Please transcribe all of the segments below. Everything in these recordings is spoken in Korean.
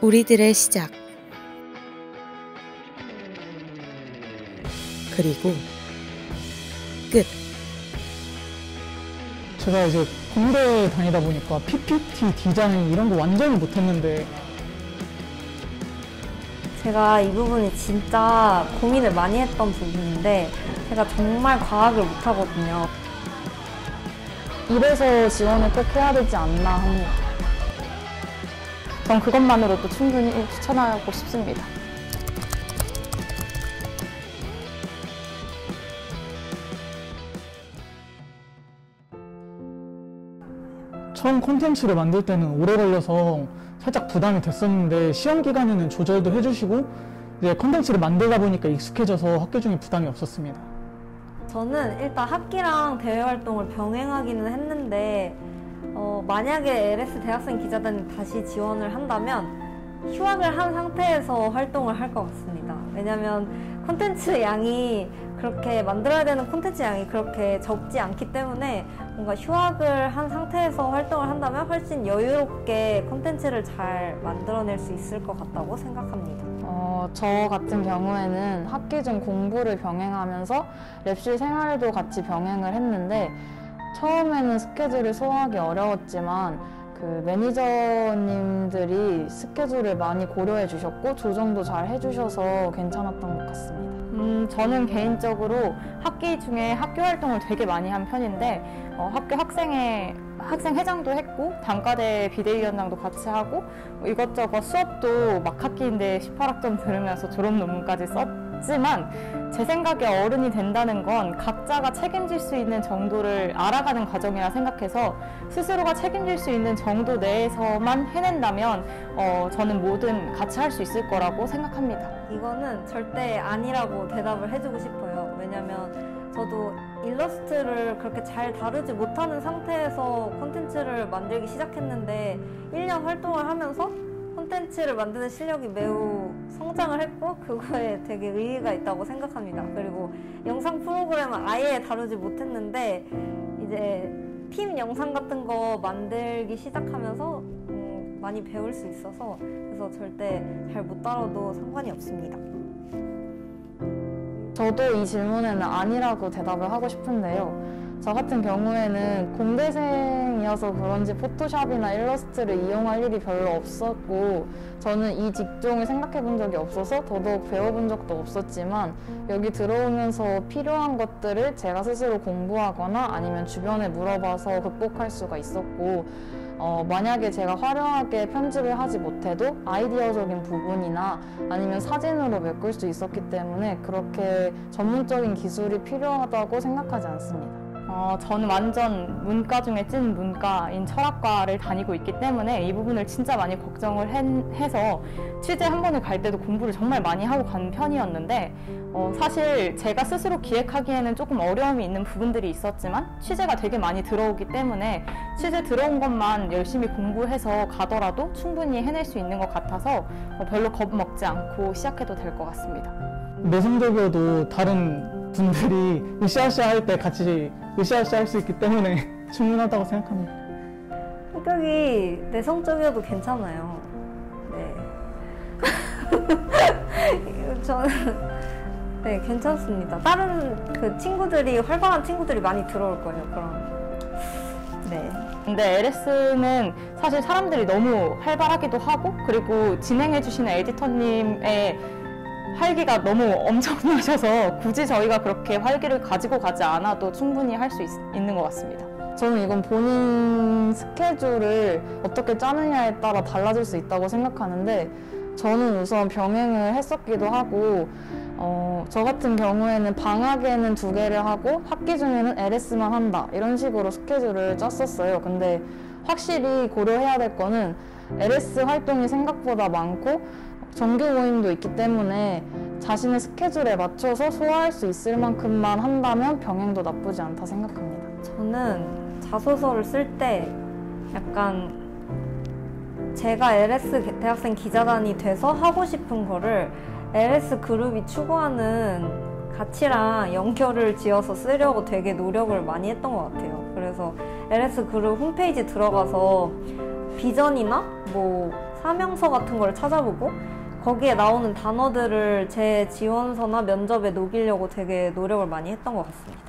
우리들의 시작. 그리고 끝. 제가 이제 공대 다니다 보니까 PPT 디자인 이런 거 완전히 못했는데 제가 이 부분이 진짜 고민을 많이 했던 부분인데 제가 정말 과학을 못하거든요. 이래서 지원을 꼭 해야 되지 않나 합니다. 전 그것만으로도 충분히 추천하고 싶습니다. 처음 콘텐츠를 만들 때는 오래 걸려서 살짝 부담이 됐었는데 시험 기간에는 조절도 해주시고 이제 콘텐츠를 만들다 보니까 익숙해져서 학교 중에 부담이 없었습니다. 저는 일단 학기랑 대외 활동을 병행하기는 했는데 만약에 LS 대학생 기자단에 다시 지원을 한다면 휴학을 한 상태에서 활동을 할 것 같습니다. 왜냐면 콘텐츠 양이 그렇게 만들어야 되는 콘텐츠 양이 그렇게 적지 않기 때문에 뭔가 휴학을 한 상태에서 활동을 한다면 훨씬 여유롭게 콘텐츠를 잘 만들어낼 수 있을 것 같다고 생각합니다. 저 같은 경우에는 학기 중 공부를 병행하면서 랩실 생활도 같이 병행을 했는데 처음에는 스케줄을 소화하기 어려웠지만 그 매니저님들이 스케줄을 많이 고려해 주셨고 조정도 잘 해주셔서 괜찮았던 것 같습니다. 저는 개인적으로 학기 중에 학교 활동을 되게 많이 한 편인데 학교 학생회장도 했고 단과대 비대위원장도 같이 하고 이것저것 수업도 막 학기인데 18학점 들으면서 졸업 논문까지 썼지만 제 생각에 어른이 된다는 건 각자가 책임질 수 있는 정도를 알아가는 과정이라 생각해서 스스로가 책임질 수 있는 정도 내에서만 해낸다면 저는 뭐든 같이 할 수 있을 거라고 생각합니다. 이거는 절대 아니라고 대답을 해주고 싶어요. 왜냐면 저도 일러스트를 그렇게 잘 다루지 못하는 상태에서 콘텐츠를 만들기 시작했는데 1년 활동을 하면서 콘텐츠를 만드는 실력이 매우 성장을 했고 그거에 되게 의의가 있다고 생각합니다. 그리고 영상 프로그램은 아예 다루지 못했는데 이제 팀 영상 같은 거 만들기 시작하면서 많이 배울 수 있어서 그래서 절대 잘 못 다뤄도 상관이 없습니다. 저도 이 질문에는 아니라고 대답을 하고 싶은데요. 저 같은 경우에는 공대생이어서 그런지 포토샵이나 일러스트를 이용할 일이 별로 없었고 저는 이 직종을 생각해 본 적이 없어서 더더욱 배워본 적도 없었지만 여기 들어오면서 필요한 것들을 제가 스스로 공부하거나 아니면 주변에 물어봐서 극복할 수가 있었고 만약에 제가 화려하게 편집을 하지 못해도 아이디어적인 부분이나 아니면 사진으로 메꿀 수 있었기 때문에 그렇게 전문적인 기술이 필요하다고 생각하지 않습니다. 저는 완전 문과 중에 찐 문과인 철학과를 다니고 있기 때문에 이 부분을 진짜 많이 걱정을 해서 취재 한 번을 갈 때도 공부를 정말 많이 하고 간 편이었는데 사실 제가 스스로 기획하기에는 조금 어려움이 있는 부분들이 있었지만 취재가 되게 많이 들어오기 때문에 취재 들어온 것만 열심히 공부해서 가더라도 충분히 해낼 수 있는 것 같아서 별로 겁먹지 않고 시작해도 될 것 같습니다. 내성적이어도 다른 분들이 으쌰으쌰 할 때 같이 으쌰으쌰 할 수 있기 때문에 충분하다고 생각합니다. 성격이 내성적이어도 괜찮아요. 네. 저는 네, 괜찮습니다. 다른 그 친구들이 활발한 친구들이 많이 들어올 거예요. 그럼 네. 근데 LS는 사실 사람들이 너무 활발하기도 하고 그리고 진행해주시는 에디터님의 활기가 너무 엄청나셔서 굳이 저희가 그렇게 활기를 가지고 가지 않아도 충분히 할 수 있는 것 같습니다. 저는 이건 본인 스케줄을 어떻게 짜느냐에 따라 달라질 수 있다고 생각하는데 저는 우선 병행을 했었기도 하고 저 같은 경우에는 방학에는 2개를 하고 학기 중에는 LS만 한다 이런 식으로 스케줄을 짰었어요. 근데 확실히 고려해야 될 거는 LS 활동이 생각보다 많고 정규 모임도 있기 때문에 자신의 스케줄에 맞춰서 소화할 수 있을 만큼만 한다면 병행도 나쁘지 않다 생각합니다. 저는 자소서를 쓸 때 약간 제가 LS 대학생 기자단이 돼서 하고 싶은 거를 LS 그룹이 추구하는 가치랑 연결을 지어서 쓰려고 되게 노력을 많이 했던 것 같아요. 그래서 LS 그룹 홈페이지 들어가서 비전이나 뭐 사명서 같은 걸 찾아보고 거기에 나오는 단어들을 제 지원서나 면접에 녹이려고 되게 노력을 많이 했던 것 같습니다.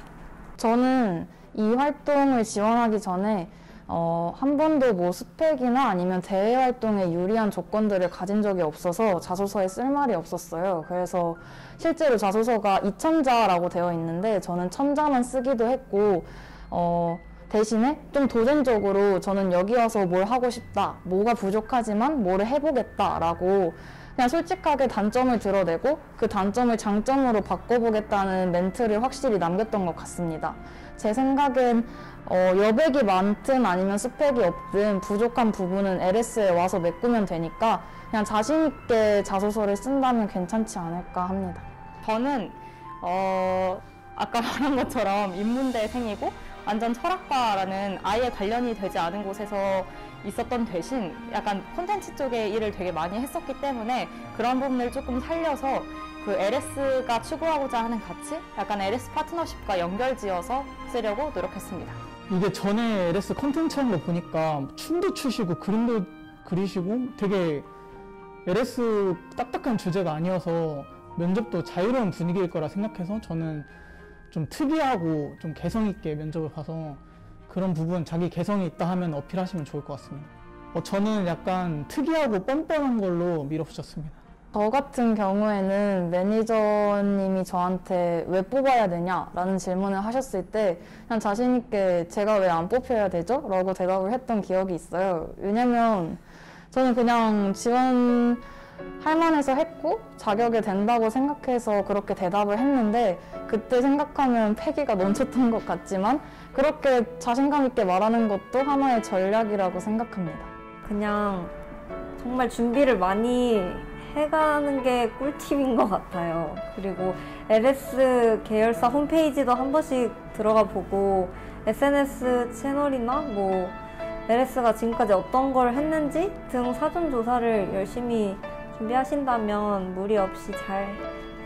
저는 이 활동을 지원하기 전에 한 번도 뭐 스펙이나 아니면 대외 활동에 유리한 조건들을 가진 적이 없어서 자소서에 쓸 말이 없었어요. 그래서 실제로 자소서가 2,000자라고 되어 있는데 저는 1,000자만 쓰기도 했고 대신에 좀 도전적으로 저는 여기 와서 뭘 하고 싶다, 뭐가 부족하지만 뭐를 해보겠다라고 그냥 솔직하게 단점을 드러내고 그 단점을 장점으로 바꿔보겠다는 멘트를 확실히 남겼던 것 같습니다. 제 생각엔 여백이 많든 아니면 스펙이 없든 부족한 부분은 LS에 와서 메꾸면 되니까 그냥 자신 있게 자소서를 쓴다면 괜찮지 않을까 합니다. 저는 아까 말한 것처럼 인문대생이고 완전 철학과라는 아예 관련이 되지 않은 곳에서 있었던 대신 약간 콘텐츠 쪽에 일을 되게 많이 했었기 때문에 그런 부분을 조금 살려서 그 LS가 추구하고자 하는 가치? 약간 LS 파트너십과 연결지어서 쓰려고 노력했습니다. 이게 전에 LS 콘텐츠 한 거 보니까 춤도 추시고 그림도 그리시고 되게 LS 딱딱한 주제가 아니어서 면접도 자유로운 분위기일 거라 생각해서 저는 좀 특이하고 좀 개성 있게 면접을 봐서 그런 부분 자기 개성이 있다 하면 어필하시면 좋을 것 같습니다. 저는 약간 특이하고 뻔뻔한 걸로 밀어붙였습니다. 저 같은 경우에는 매니저님이 저한테 왜 뽑아야 되냐라는 질문을 하셨을 때 그냥 자신 있게 제가 왜 안 뽑혀야 되죠? 라고 대답을 했던 기억이 있어요. 왜냐면 저는 그냥 지원할 만해서 했고 자격이 된다고 생각해서 그렇게 대답을 했는데 그때 생각하면 패기가 넘쳤던 것 같지만 그렇게 자신감 있게 말하는 것도 하나의 전략이라고 생각합니다. 그냥 정말 준비를 많이 해가는 게 꿀팁인 것 같아요. 그리고 LS 계열사 홈페이지도 한 번씩 들어가 보고 SNS 채널이나 뭐 LS가 지금까지 어떤 걸 했는지 등 사전 조사를 열심히 준비하신다면 무리 없이 잘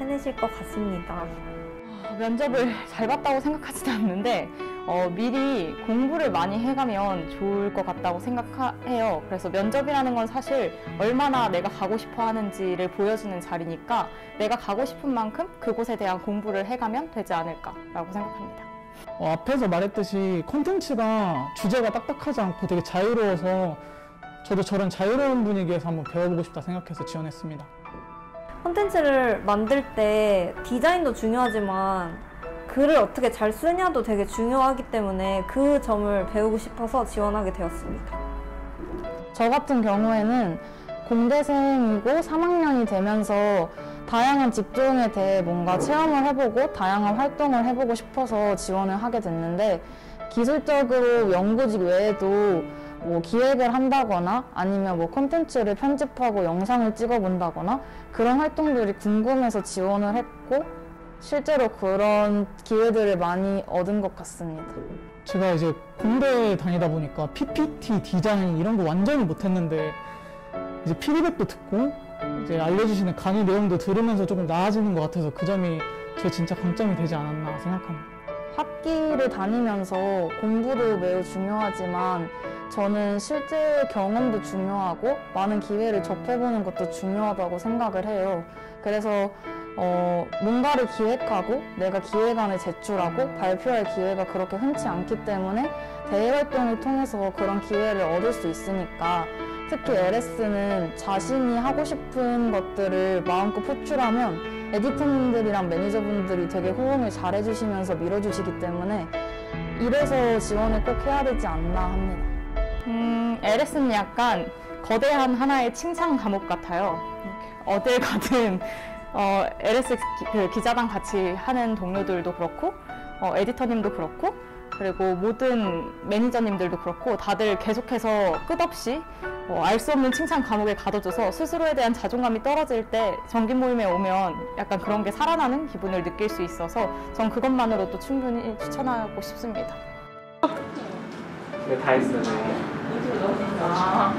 해내실 것 같습니다. 면접을 잘 봤다고 생각하지는 않는데 미리 공부를 많이 해가면 좋을 것 같다고 생각해요. 그래서 면접이라는 건 사실 얼마나 내가 가고 싶어 하는지를 보여주는 자리니까 내가 가고 싶은 만큼 그곳에 대한 공부를 해가면 되지 않을까라고 생각합니다. 앞에서 말했듯이 콘텐츠가 주제가 딱딱하지 않고 되게 자유로워서 저도 저런 자유로운 분위기에서 한번 배워보고 싶다 생각해서 지원했습니다. 콘텐츠를 만들 때 디자인도 중요하지만 글을 어떻게 잘 쓰냐도 되게 중요하기 때문에 그 점을 배우고 싶어서 지원하게 되었습니다. 저 같은 경우에는 공대생이고 3학년이 되면서 다양한 직종에 대해 뭔가 체험을 해보고 다양한 활동을 해보고 싶어서 지원을 하게 됐는데 기술적으로 연구직 외에도 뭐 기획을 한다거나 아니면 뭐 콘텐츠를 편집하고 영상을 찍어본다거나 그런 활동들이 궁금해서 지원을 했고 실제로 그런 기회들을 많이 얻은 것 같습니다. 제가 이제 공대 다니다 보니까 PPT, 디자인 이런 거 완전히 못했는데 이제 피드백도 듣고 이제 알려주시는 강의 내용도 들으면서 조금 나아지는 것 같아서 그 점이 제 진짜 강점이 되지 않았나 생각합니다. 학기를 다니면서 공부도 매우 중요하지만 저는 실제 경험도 중요하고 많은 기회를 접해보는 것도 중요하다고 생각을 해요. 그래서 뭔가를 기획하고 내가 기획안을 제출하고 발표할 기회가 그렇게 흔치 않기 때문에 대외활동을 통해서 그런 기회를 얻을 수 있으니까 특히 LS는 자신이 하고 싶은 것들을 마음껏 표출하면 에디터님들이랑 매니저분들이 되게 호응을 잘 해주시면서 밀어주시기 때문에 이래서 지원을 꼭 해야 되지 않나 합니다. LS는 약간 거대한 하나의 칭찬 과목 같아요. 어딜 가든 LS 기자단 같이 하는 동료들도 그렇고 에디터님도 그렇고 그리고 모든 매니저님들도 그렇고 다들 계속해서 끝없이 알 수 없는 칭찬 과목에 가둬줘서 스스로에 대한 자존감이 떨어질 때 정기 모임에 오면 약간 그런 게 살아나는 기분을 느낄 수 있어서 전 그것만으로도 충분히 추천하고 싶습니다. 네, 다 했어요. 아.